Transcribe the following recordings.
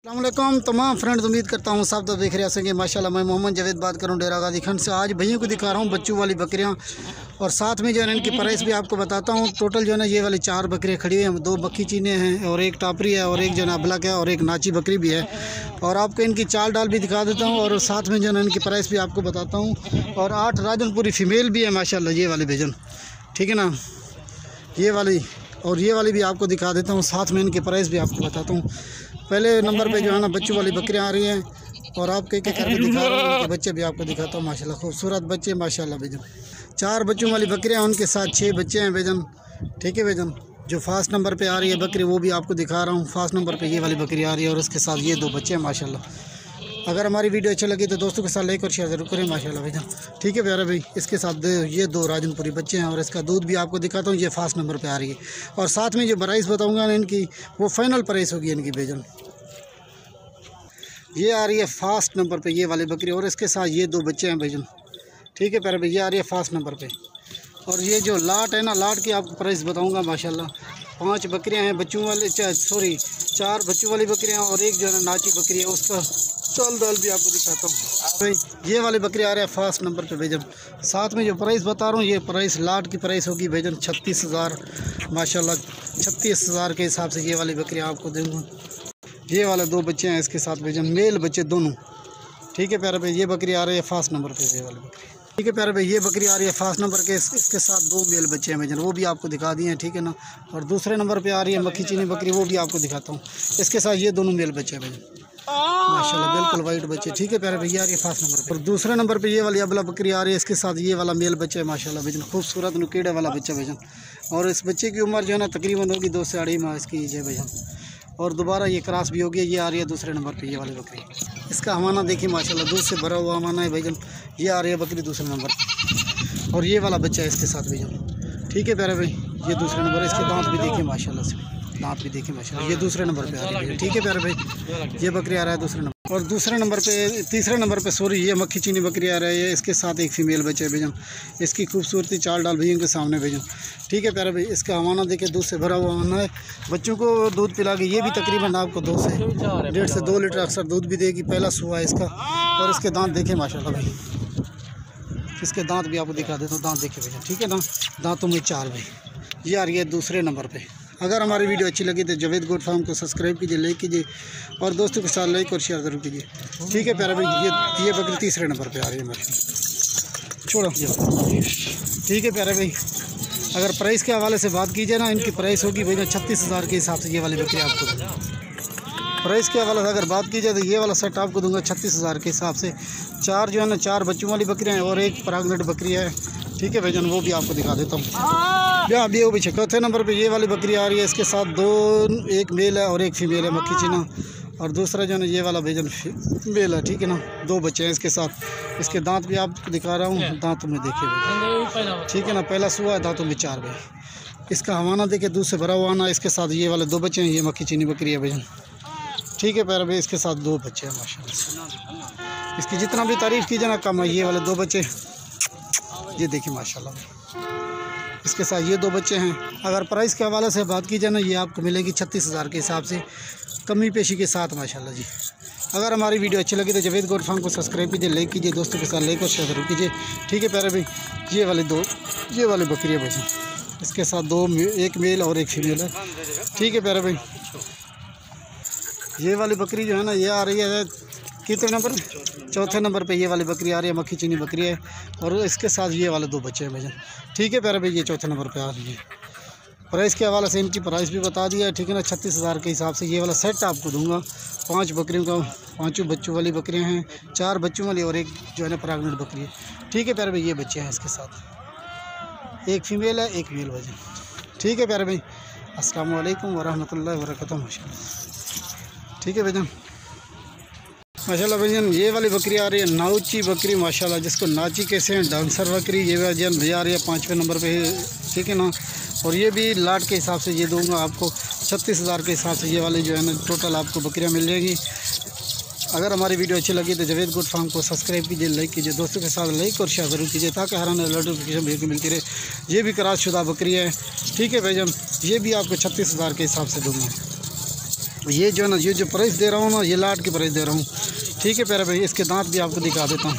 अस्सलामुअलैकुम तमाम फ्रेंड्स, उम्मीद करता हूँ सब तो देख रहे होंगे। माशाल्लाह मैं मोहम्मद जावेद बात करूँ डेरा गाजी खंड से। आज भैया को दिखा रहा हूँ बच्चों वाली बकरियाँ और साथ में जो है इनकी प्राइस भी आपको बताता हूँ। टोटल जो है ना ये वाली 4 बकरियाँ खड़ी हुई हैं, 2 बक्की चीने हैं और एक टापरी है और एक जो है अबलक है और एक नाची बकरी भी है। और आपको इनकी चाल डाल भी दिखा देता हूँ और साथ में जो है इनकी प्राइस भी आपको बताता हूँ। और 8 राजनपुरी फ़ीमेल भी है माशाल्लाह ये वाली भेजन, ठीक है ना, ये वाली और ये वाली भी आपको दिखा देता हूँ। साथ में इनकी प्राइस भी आपको बताता हूँ। पहले नंबर पे जो है ना बच्चों वाली बकरियां आ रही हैं और आपको एक करके दिखा रहा हूँ। उनके बच्चे भी आपको दिखाता हूँ। माशाल्लाह खूबसूरत बच्चे माशाल्लाह बेजन। 4 बच्चों वाली बकरियां, उनके साथ 6 बच्चे हैं बेजन, ठीक है बेजन। जो फास्ट नंबर पे आ रही है बकरी वो भी आपको दिखा रहा हूँ। फास्ट नंबर पे ये वाली बकरी आ रही है और उसके साथ ये 2 बच्चे हैं माशाल्लाह। अगर हमारी वीडियो अच्छी लगी तो दोस्तों के साथ लाइक और शेयर ज़रूर करें माशाल्लाह भैया, ठीक है प्यारे भाई। इसके साथ ये 2 राजनपुरी बच्चे हैं और इसका दूध भी आपको दिखाता हूँ। ये फास्ट नंबर पे आ रही है और साथ में जो प्राइस बताऊँगा ना इनकी वो फाइनल प्राइस होगी इनकी बेजन। ये आ रही है फास्ट नंबर पे ये वाली बकरी और इसके साथ ये 2 बच्चे हैं भैया, ठीक है प्यारे भाई। ये आ रही है फास्ट नंबर पे और ये जो लाट है ना, लाट की आपको प्राइस बताऊंगा माशाल्लाह। 5 बकरियां हैं बच्चों वाले, 4 बच्चों वाली बकरियां और एक जो है नाची बकरी है, उसका चाल दाल भी आपको दिखाता हूँ भाई। ये वाली बकरी आ रहा है फास्ट नंबर पे भेजन। साथ में जो प्राइस बता रहा हूँ ये प्राइस लाट की प्राइस होगी भेजन 36,000 माशाल्लाह। 36,000 के हिसाब से ये वाली बकरियाँ आपको दूँगा। ये वाले 2 बच्चे हैं इसके साथ भेजन, मेल बच्चे दोनों, ठीक है प्यारे भाई। ये बकरी आ रही है फास्ट नंबर पे ये वाली बकरी, ठीक है प्यारे भाई। ये बकरी आ रही है फास्ट नंबर के, इसके साथ 2 मेल बच्चे हैं भेजन, वो भी आपको दिखा दिए हैं, ठीक है ना। और दूसरे नंबर पे आ रही है मक्खी चीनी बकरी, वो भी आपको दिखाता हूँ। इसके साथ ये दोनों मेल बच्चे हैं भेजन माशाल्लाह, बिल्कुल वाइट बच्चे, ठीक है प्यारे भाई। ये आ रही है फास्ट नंबर पर। और दूसरे नंबर पे ये वाली अबला बकरी आ रही है, इसके साथ ये वाला मेल बच्चा है माशाल्लाह भेजन, खूबसूरत नुकीड़े वाला बच्चा भेजन। और इस बच्चे की उम्र जो है ना तकरीबन होगी 2 से 2.5 माह इसकी है भेजन। और दोबारा ये क्रॉस भी हो गया। ये आ रही है दूसरे नंबर पे ये वाली बकरी, इसका हवाना देखिए माशाल्लाह, दूध से भरा हुआ हवाना है भैजन। ये आ रही है बकरी दूसरे नंबर पे और ये वाला बच्चा है इसके साथ भैजन, ठीक है प्यारे भाई। ये दूसरे नंबर, इसके दांत भी देखिए माशाल्लाह से, दांत भी देखिए माशाल्लाह। ये दूसरे नंबर पे आ रही है, ठीक है प्यारे भाई। ये बकरी आ रहा है दूसरे नंबर और दूसरे नंबर पे, तीसरे नंबर पे सॉरी ये मक्खी चीनी बकरी आ रही है। इसके साथ एक फ़ीमेल बच्चे है भेजन। इसकी खूबसूरती चाल डाल भैया के सामने भेजन, ठीक है प्यारे भाई। इसका हवाना देखे दूध से भरा हुआ हवाना है। बच्चों को दूध पिला के ये भी तकरीबन आपको 2 से 1.5 से 2 लीटर अक्सर दूध भी देगी। पहला सुआ है इसका और इसके दांत देखे माशाल्लाह भाई। इसके दांत भी आपको दिखा देता हूँ, दांत देखे भैया, ठीक है ना। दांतों में 4 भाई। ये आ रही है दूसरे नंबर पे। अगर हमारी वीडियो अच्छी लगी तो जावेद गोट फार्म को सब्सक्राइब कीजिए, लाइक कीजिए और दोस्तों के साथ लाइक और शेयर ज़रूर कीजिए, ठीक है प्यारे भाई। ये बकरी तीसरे नंबर पे आ रही है हमारी, छोड़ो, ठीक है प्यारे भाई। अगर प्राइस के हवाले से बात कीजिए ना, इनकी प्राइस होगी भैया 36,000 के हिसाब से ये वाली बकरी आपको दूँगा। प्राइस के हवाले से अगर बात की जाए तो ये वाला सेट आपको दूंगा 36,000 के हिसाब से। 4 जो है ना 4 बच्चों वाली बकरियाँ हैं और एक प्रेग्नेंट बकरी है, ठीक है भैजन, वो भी आपको दिखा देता हूँ। यहाँ भी वो पीछे चौथे नंबर पे ये वाली बकरी आ रही है। इसके साथ 2, एक मेल है और एक फीमेल है मक्खी चीना। और दूसरा जो है ना ये वाला भैजन मेल है, ठीक है ना। 2 बच्चे हैं इसके साथ। इसके दांत भी आपको दिखा रहा हूँ, दांतों में देखिए भाई, ठीक है ना। पहला सुआ है, दांतों में 4 भाई। इसका हवाना देखे दूध से भरा हुआ आना। इसके साथ ये वाले 2 बच्चे हैं, ये मक्खी चीनी बकरी है भैजन, ठीक है प्यारे भाई। इसके साथ 2 बच्चे हैं माशाल्लाह। इसकी जितना भी तारीफ़ कीजिए ना कम है। ये वाले 2 बच्चे ये देखिए माशाल्लाह। इसके साथ ये 2 बच्चे हैं। अगर प्राइस के हवाले से बात की जाए ना, ये आपको मिलेगी 36,000 के हिसाब से, कमी पेशी के साथ माशाल्लाह जी। अगर हमारी वीडियो अच्छी लगी तो जावेद गोट फार्म को सब्सक्राइब कीजिए, लाइक कीजिए, दोस्तों के साथ लाइक और शेयर जरूर कीजिए, ठीक है प्यारे भाई। ये वाली बकरी है भाई, इसके साथ 2, एक मेल और एक फीमेल है, ठीक है प्यारे भाई। ये वाली बकरी जो है ना ये आ रही है कितने नंबर, चौथे नंबर पे ये वाली बकरी आ रही है, मक्खी चीनी बकरी है और इसके साथ ये वाले 2 बच्चे हैं भैया, ठीक है प्यारे भाई। ये चौथे नंबर पे आ रही है। प्राइस के हवाले से इनकी प्राइस भी बता दिया है, ठीक है ना। 36,000 के हिसाब से ये वाला सेट आपको दूंगा। 5 बकरियों का, 5 बच्चों वाली बकरियां हैं, 4 बच्चों वाली और एक जो है ना प्रेग्नेंट बकरी है, ठीक है प्यारे भाई। ये बच्चे हैं इसके साथ, एक फीमेल है एक मेल भैया, ठीक है प्यारे भाई। अस्सलाम वालेकुम वरहमतुल्लाहि वबरकातुहू, ठीक है भैया माशाल्लाह भैजन। ये वाली बकरी आ रही है नाउची बकरी माशाल्लाह, जिसको नाची कैसे हैं, डांसर बकरी। ये भैजन भैया आ रही है 5वें नंबर पे, ठीक है ना। और ये भी लाट के हिसाब से ये दूंगा आपको 36,000 के हिसाब से। ये वाली जो है ना टोटल आपको बकरियां मिल जाएगी। अगर हमारी वीडियो अच्छी लगी तो जावेद गोट फार्म को सब्सक्राइब कीजिए, लाइक कीजिए, दोस्तों के साथ लाइक और शेयर ज़रूर कीजिए ताकि हर आने नोटिफिकेशन भैया को मिलती रहे। ये भी क्रॉस शुदा बकरी है, ठीक है भैजन। ये भी आपको 36,000 के हिसाब से दूँगा। ये जो है ना, ये जो प्राइस दे रहा हूँ ना, ये लाट की प्राइस दे रहा हूँ। ठीक है प्यारे भाई, इसके दांत भी आपको दिखा देता हूँ।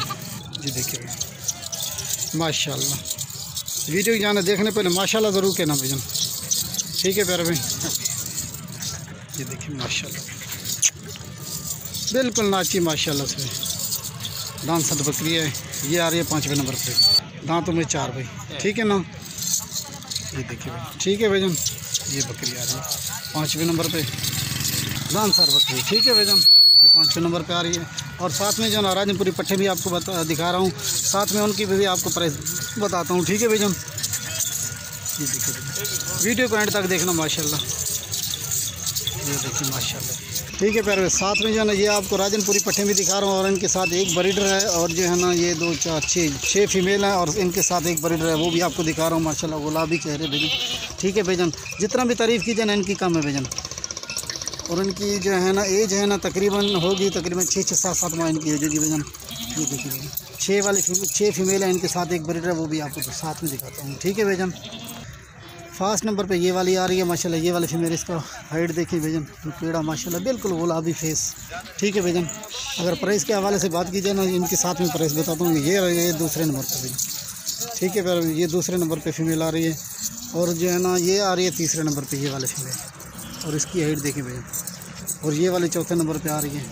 जी देखिए माशाल्लाह, वीडियो की जाना देखने पहले माशाल्लाह ज़रूर कहना भाईजान। ठीक है प्यारे भाई, ये देखिए माशाल्लाह बिल्कुल नाची माशाल्लाह से दांत सद बकरी है। ये आ रही है 5वें नंबर पे, दांतों में 4 भाई। ठीक है ना, ये देखिए भाई। ठीक है भाईजान, ये बकरी आ रही है 5वें नंबर पे, दान सर बकरी। ठीक है भाईजान, ये 5वें नंबर पे आ रही है। और साथ में जो ना राजनपुरी पट्टे भी आपको दिखा रहा हूँ, साथ में उनकी भी आपको प्राइस बताता हूँ। ठीक है भाईजान, ये देखिए वीडियो को एंड तक देखना माशाल्लाह। ये देखिए माशाल्लाह। ठीक है प्यारे, साथ में जो है ना ये आपको राजनपुरी पट्टे भी दिखा रहा हूँ, और इनके साथ एक ब्रीडर है, और जो है ना ये 2 4 6 फीमेल हैं, और इनके साथ एक ब्रीडर है, वो भी आपको दिखा रहा हूँ माशाल्लाह। गुलाबी चेहरे भाईजान। ठीक है भाईजान, जितना भी तारीफ़ कीजिए ना इनकी कम है भाईजान। और इनकी जो है ना एज है ना तकरीबन होगी 6 7 7 माह इनकी एज होगी भाईजान। ये देखिए 6 फीमेल है, इनके साथ एक ब्रीडर है, वो भी आपको साथ में दिखाता हूँ। ठीक है भाईजान, फर्स्ट नंबर पे ये वाली आ रही है माशाल्लाह। ये वाली फीमेल, इसका हाइट देखिए भाईजान, पेड़ा माशाल्लाह बिल्कुल गुलाबी फेस। ठीक है भाईजान, अगर प्राइस के हवाले से बात की जाए ना, इनके साथ में प्राइस बताता हूँ। ये दूसरे नंबर पर भाईजान। ठीक है फिर ये दूसरे नंबर पे फीमेल आ रही है, और जो है ना ये आ रही है तीसरे नंबर पे ये वाले फीमेल, और इसकी हाइट देखिए भाईजान। और ये वाले चौथे नंबर पे आ रही है।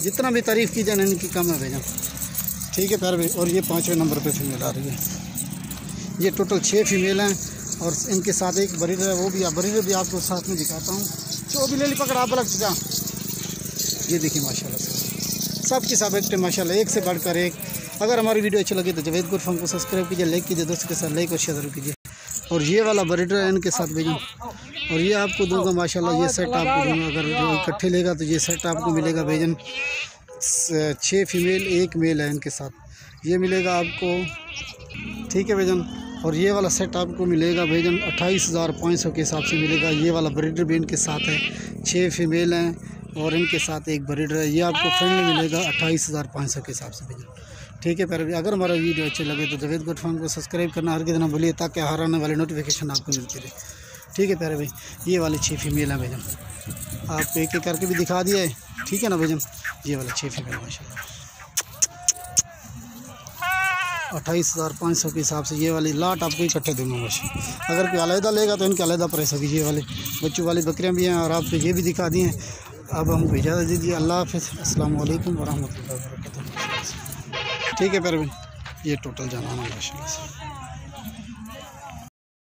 जितना भी तारीफ़ की जाए ना इनकी कम है भाईजान। ठीक है प्यार भाई, और ये 5वें नंबर पे फीमेल आ रही है। ये टोटल 6 फीमेल हैं, और इनके साथ एक ब्रीडर है, वो भी ब्रीडर भी आपको साथ में दिखाता हूँ। जो भी ले ली पकड़ आप अलग जा। ये देखिए माशाल्लाह से सब की सब एक्टिव माशाल्लाह, एक से बढ़कर एक। अगर हमारी वीडियो अच्छी लगी तो जावेद गुड फार्म को सब्सक्राइब कीजिए, लाइक कीजिए, दोस्तों के साथ लाइक और शेयर कीजिए। और ये वाला ब्रीडर है इनके साथ भेजूँ, और ये आपको दूंगा माशाल्लाह। ये सेट आपको दूंगा, अगर जो इकट्ठे लेगा तो ये सेट आपको मिलेगा भाईजान। 6 फीमेल 1 मेल है इनके साथ, ये मिलेगा आपको। ठीक है भाईजान, और ये वाला सेट आपको मिलेगा भाईजान 28,500 के हिसाब से मिलेगा। ये वाला ब्रीडर भी इनके साथ है, 6 फीमेल हैं, और इनके साथ एक ब्रीडर है। ये आपको फ्रेंडली मिलेगा 28,500 के हिसाब से भाईजान। ठीक है प्यारे, अगर हमारा वीडियो अच्छे लगे तो जावेद गुड फार्म को सब्सक्राइब करना हर कितना भूलिए, ताकि हर आने वाली नोटिफिकेशन आपको मिलती रहे। ठीक है प्यारे भाई, ये वाले 6 फीमेल हैं भाईजान, आपको एक एक करके भी दिखा दिया है। ठीक है ना भाईजान, ये वाले 6 फीमेल माशाल्लाह 28,500 के हिसाब से। ये वाली लाट आपको इकट्ठे दूंगा माशाल्लाह। अगर कोई अलहदा लेगा तो इनके अलहदा प्राइस होगी। ये वाले बच्चों वाली बकरियां भी हैं, और आपको ये भी दिखा दी हैं। अब हमको इजाज़त दीजिए, अल्लाह हाफ़िज़, अस्सलाम वालेकुम वरहमतुल्लाहि वबरकातुहू। ठीक है प्यारे भाई, ये टोटल जाना है माशाल्लाह से।